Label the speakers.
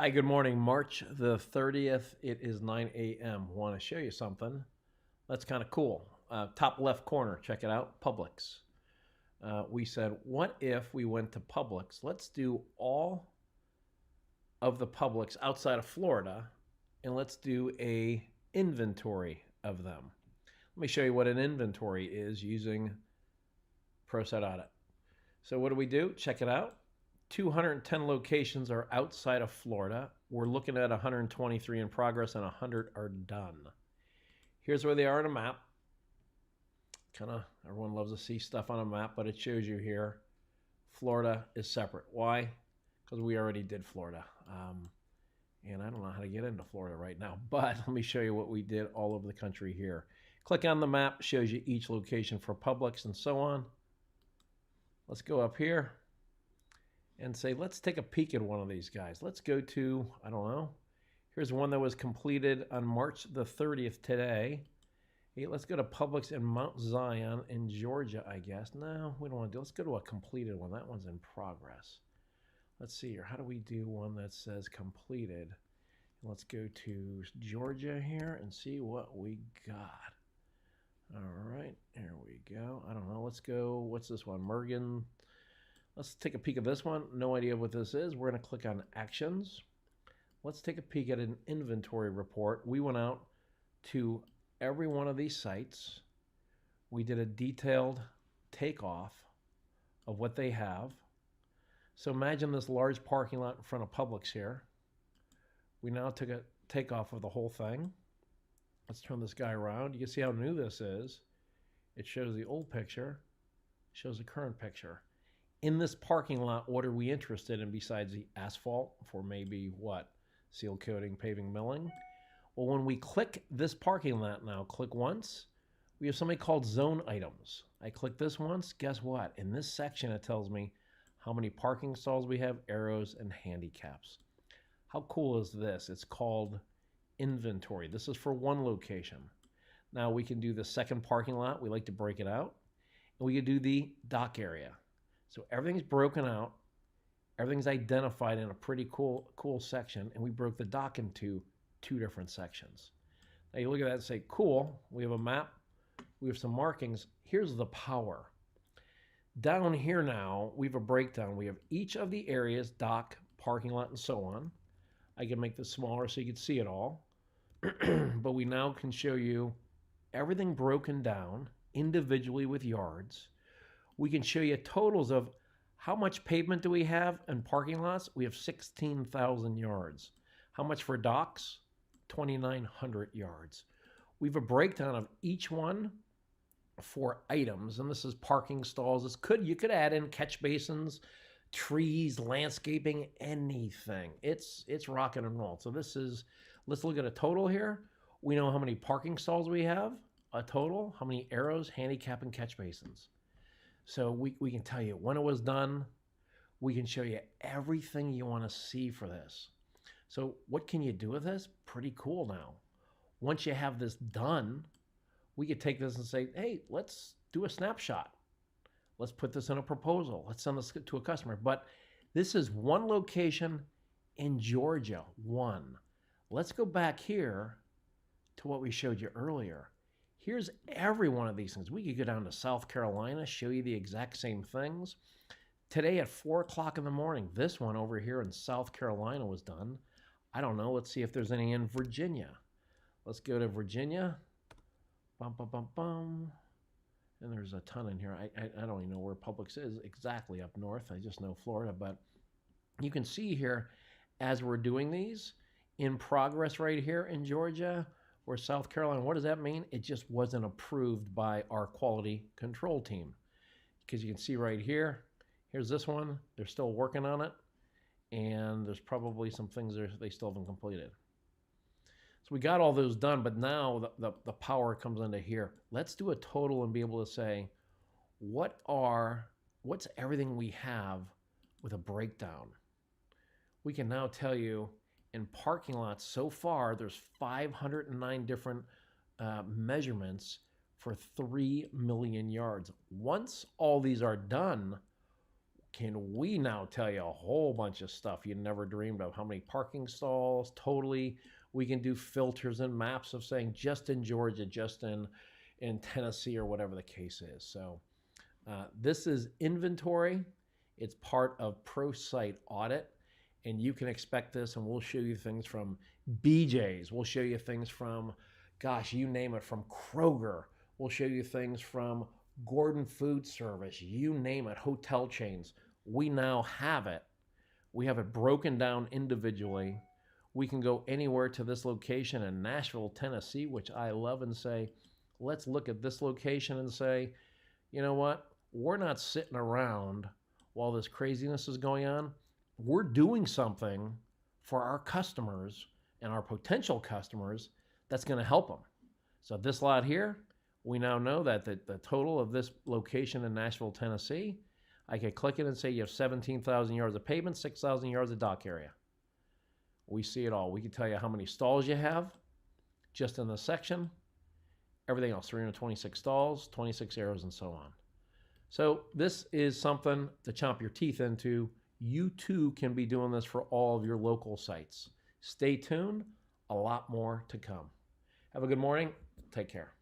Speaker 1: Hi, good morning. March the 30th. It is 9 a.m. Want to show you something that's kind of cool. Top left corner, check it out, Publix. We said, what if we went to Publix? Let's do all of the Publix outside of Florida, and let's do a inventory of them. Let me show you what an inventory is using ProSiteAudit. So what do? Check it out. 210 locations are outside of Florida. We're looking at 123 in progress and 100 are done. Here's where they are on a map. Everyone loves to see stuff on a map, but it shows you here. Florida is separate. Why? Because we already did Florida. And I don't know how to get into Florida right now, but let me show you what we did all over the country here. Click on the map, shows you each location for Publix and so on. Let's go up here and say, let's take a peek at one of these guys. Let's go to, I don't know, here's one that was completed on March the 30th today. Hey, let's go to Publix in Mount Zion in Georgia, I guess. No, we don't want to do, let's go to a completed one. That one's in progress. Let's see here, how do we do one that says completed? Let's go to Georgia here and see what we got. All right, here we go. I don't know, let's go, what's this one? Mergen. Let's take a peek at this one. No idea what this is. We're going to click on Actions. Let's take a peek at an inventory report. We went out to every one of these sites. We did a detailed takeoff of what they have. So imagine this large parking lot in front of Publix here. We now took a takeoff of the whole thing. Let's turn this guy around. You can see how new this is. It shows the old picture, shows the current picture. In this parking lot, what are we interested in besides the asphalt for maybe what? Seal coating, paving, milling? Well, when we click this parking lot now, click once, we have something called zone items. I click this once, guess what? In this section, it tells me how many parking stalls we have, arrows, and handicaps. How cool is this? It's called inventory. This is for one location. Now we can do the second parking lot. We like to break it out. And we can do the dock area. So everything's broken out, everything's identified in a pretty cool section, and we broke the dock into two different sections. Now you look at that and say, cool, we have a map, we have some markings. Here's the power. Down here now, we have a breakdown. We have each of the areas, dock, parking lot, and so on. I can make this smaller so you can see it all. But we now can show you everything broken down individually with yards. We can show you totals of how much pavement do we have in parking lots. We have 16,000 yards. How much for docks? 2,900 yards. We have a breakdown of each one for items, and this is parking stalls. You could add in catch basins, trees, landscaping, anything. It's rocking and roll. So this is, let's look at a total here. We know how many parking stalls we have, a total, how many arrows, handicap, and catch basins. So we can tell you when it was done. We can show you everything you want to see for this. So what can you do with this? Pretty cool now. Once you have this done, we could take this and say, hey, let's do a snapshot. Let's put this in a proposal. Let's send this to a customer. But this is one location in Georgia, one. Let's go back here to what we showed you earlier. Here's every one of these things. We could go down to South Carolina, show you the exact same things. Today at 4 o'clock in the morning, this one over here in South Carolina was done. I don't know. Let's see if there's any in Virginia. Let's go to Virginia. Bum, bum, bum, bum. And there's a ton in here. I don't even know where Publix is exactly up north. I just know Florida. But you can see here, as we're doing these, in progress right here in Georgia, or South Carolina. What does that mean? It just wasn't approved by our quality control team. Because you can see right here, here's this one. They're still working on it. And there's probably some things they still haven't completed. So we got all those done, but now the power comes into here. Let's do a total and be able to say, what's everything we have with a breakdown? We can now tell you, in parking lots so far, there's 509 different measurements for 3 million yards. Once all these are done, can we now tell you a whole bunch of stuff you never dreamed of? How many parking stalls? Totally. We can do filters and maps of saying just in Georgia, just in Tennessee, or whatever the case is. So this is inventory. It's part of ProSiteAudit, and you can expect this, and we'll show you things from BJ's. We'll show you things from, gosh, you name it, from Kroger. We'll show you things from Gordon Food Service, you name it, hotel chains. We now have it. We have it broken down individually. We can go anywhere to this location in Nashville, Tennessee, which I love, and say, let's look at this location and say, you know what? We're not sitting around while this craziness is going on. We're doing something for our customers and our potential customers that's going to help them. So this lot here, we now know that the total of this location in Nashville, Tennessee, I could click it and say you have 17,000 yards of pavement, 6,000 yards of dock area. We see it all. We can tell you how many stalls you have just in the section, everything else, 326 stalls, 26 arrows, and so on. So this is something to chomp your teeth into. You too can be doing this for all of your local sites. Stay tuned, a lot more to come. Have a good morning. Take care.